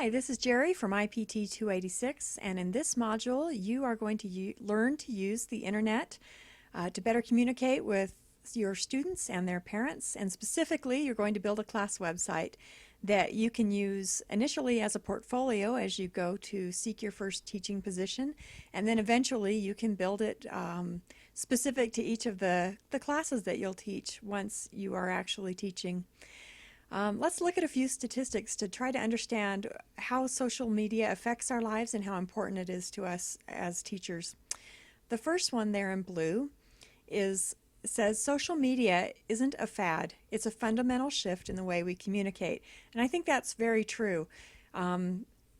Hi, this is Jerry from IP&T 286, and in this module you are going to learn to use the internet to better communicate with your students and their parents, and specifically you're going to build a class website that you can use initially as a portfolio as you go to seek your first teaching position, and then eventually you can build it specific to each of the classes that you'll teach once you are actually teaching. Let's look at a few statistics to try to understand how social media affects our lives and how important it is to us as teachers. The first one there in blue says social media isn't a fad, it's a fundamental shift in the way we communicate. And I think that's very true.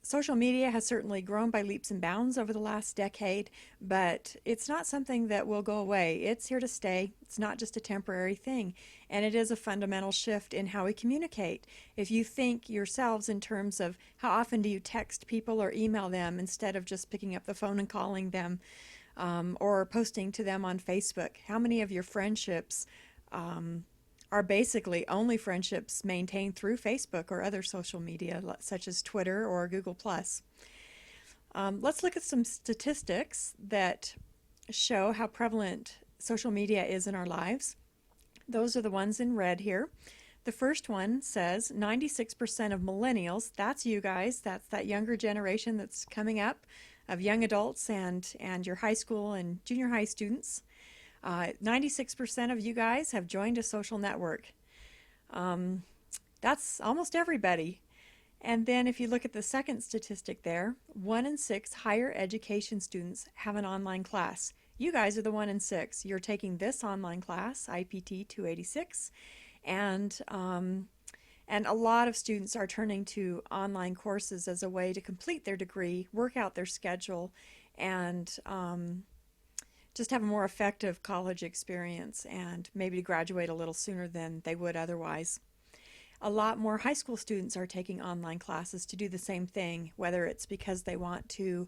Social media has certainly grown by leaps and bounds over the last decade, but it's not something that will go away. It's here to stay. It's not just a temporary thing, and it is a fundamental shift in how we communicate. If you think yourselves in terms of how often do you text people or email them instead of just picking up the phone and calling them, or posting to them on Facebook, how many of your friendships are basically only friendships maintained through Facebook or other social media such as Twitter or Google+. Let's look at some statistics that show how prevalent social media is in our lives. Those are the ones in red here. The first one says 96% of millennials, that's you guys, that's that younger generation that's coming up of young adults and your high school and junior high students. 96% of you guys have joined a social network. That's almost everybody. And then if you look at the second statistic there, 1 in 6 higher education students have an online class. You guys are the 1 in 6. You're taking this online class, IP&T 286, and a lot of students are turning to online courses as a way to complete their degree, work out their schedule, and just have a more effective college experience and maybe to graduate a little sooner than they would otherwise. A lot more high school students are taking online classes to do the same thing, whether it's because they want to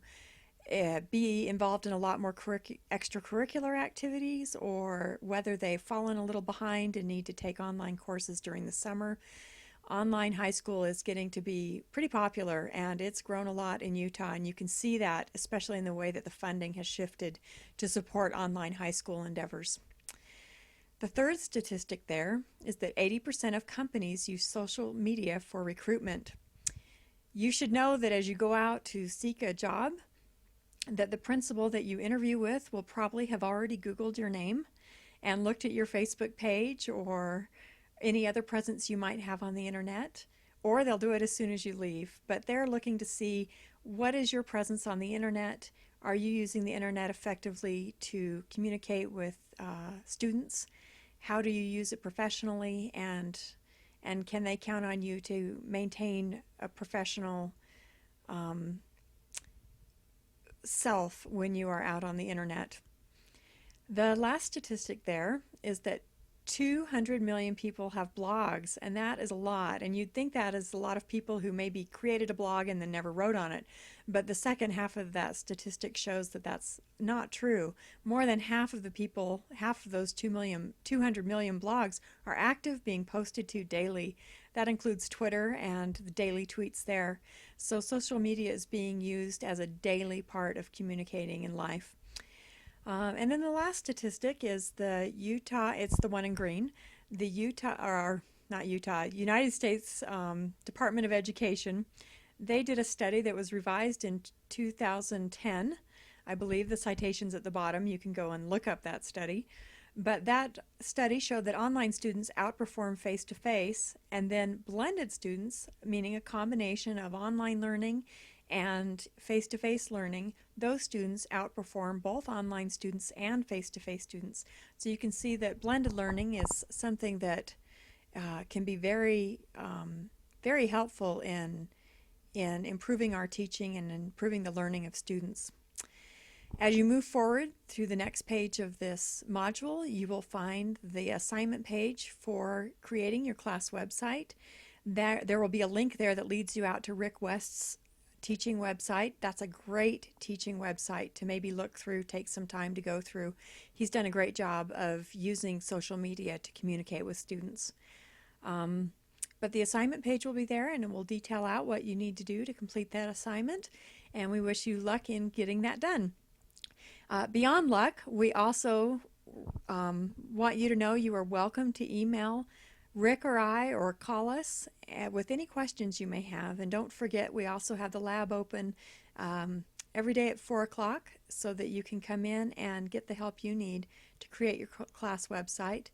be involved in a lot more extracurricular activities, or whether they've fallen a little behind and need to take online courses during the summer. Online high school is getting to be pretty popular, and it's grown a lot in Utah, and you can see that especially in the way that the funding has shifted to support online high school endeavors. The third statistic there is that 80% of companies use social media for recruitment. You should know that as you go out to seek a job, that the principal that you interview with will probably have already Googled your name and looked at your Facebook page or any other presence you might have on the internet, or they'll do it as soon as you leave. But they're looking to see, what is your presence on the internet? Are you using the internet effectively to communicate with students? How do you use it professionally? And can they count on you to maintain a professional self when you are out on the internet? The last statistic there is that 200 million people have blogs, and that is a lot, and you'd think that is a lot of people who maybe created a blog and then never wrote on it, but the second half of that statistic shows that that's not true. More than half of the people, half of those 200 million blogs are active, being posted to daily. That includes Twitter and the daily tweets there. So social media is being used as a daily part of communicating in life. And then the last statistic is the Utah, it's the one in green, the United States Department of Education. They did a study that was revised in 2010. I believe the citation's at the bottom. You can go and look up that study. But that study showed that online students outperform face-to-face, and then blended students, meaning a combination of online learning and face-to-face learning, those students outperform both online students and face-to-face students. So you can see that blended learning is something that can be very, very helpful in improving our teaching and improving the learning of students. As you move forward through the next page of this module, you will find the assignment page for creating your class website. There will be a link there that leads you out to Rick West's teaching website. That's a great teaching website to maybe look through, take some time to go through. He's done a great job of using social media to communicate with students. But the assignment page will be there, and it will detail out what you need to do to complete that assignment, and we wish you luck in getting that done. Beyond luck, we also want you to know you are welcome to email Rick or I or call us with any questions you may have. And don't forget, we also have the lab open every day at 4 o'clock so that you can come in and get the help you need to create your class website.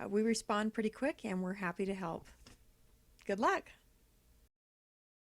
We respond pretty quick, and we're happy to help. Good luck.